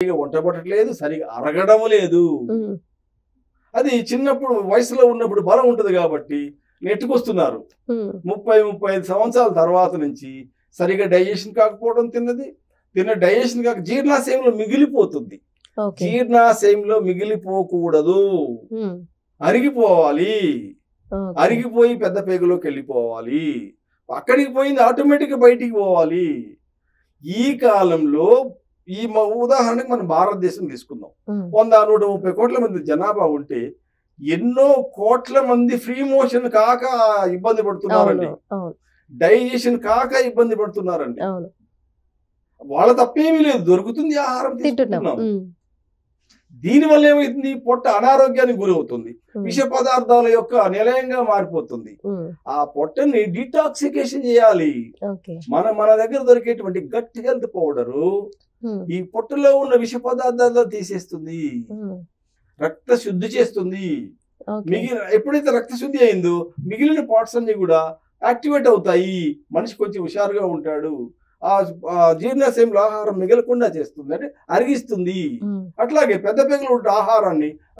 వంట పట్టట్లేదు, సరిగా అరగడం లేదు. అది చిన్నప్పుడు వయసులో ఉన్నప్పుడు బలం ఉంటుంది కాబట్టి నెట్టుకొస్తున్నారు. 30-35 సంవత్సరాల తర్వాత నుంచి సరిగా డైజెషన్ కాకపోవడం, తిన్న డైజెషన్ కాక జీర్ణాశయంలో మిగిలిపోతుంది. జీర్ణాశయంలో మిగిలిపోకూడదు, అరిగిపోవాలి. అరిగిపోయి పెద్ద పేగులోకి వెళ్ళిపోవాలి. అక్కడికి పోయింది ఆటోమేటిక్గా బయటికి పోవాలి. ఈ కాలంలో ఉదాహరణకు మనం భారతదేశం తీసుకుందాం. 100-130 కోట్ల మంది జనాభా ఉంటే ఎన్నో కోట్ల మంది ఫ్రీ మోషన్ కాక ఇబ్బంది పడుతున్నారండి, డైజెషన్ కాక ఇబ్బంది పడుతున్నారండి. వాళ్ళ తప్పేమీ లేదు, దొరుకుతుంది, ఆహారం తీసుకుంటున్నాం. దీనివల్ల ఏమైతుంది? పొట్ట అనారోగ్యానికి గురవుతుంది, విష పదార్థాల యొక్క నిలయంగా మారిపోతుంది. ఆ పొట్టని డిటాక్సికేషన్ చేయాలి. మన దగ్గర దొరికేటువంటి గట్ హెల్త్ పౌడరు ఈ పొట్టలో ఉన్న విష పదార్థాలను తీసేస్తుంది, రక్త శుద్ధి చేస్తుంది. ఎప్పుడైతే రక్త శుద్ధి అయిందో మిగిలిన పార్ట్స్ అన్ని కూడా యాక్టివేట్ అవుతాయి. మనిషి కొంచెం హుషారుగా ఉంటాడు. ఆ జీర్ణాశయంలో ఆహారం మిగలకుండా చేస్తుంది, అంటే అరిగిస్తుంది. అట్లాగే పెద్ద పేగులు ఆహారాన్ని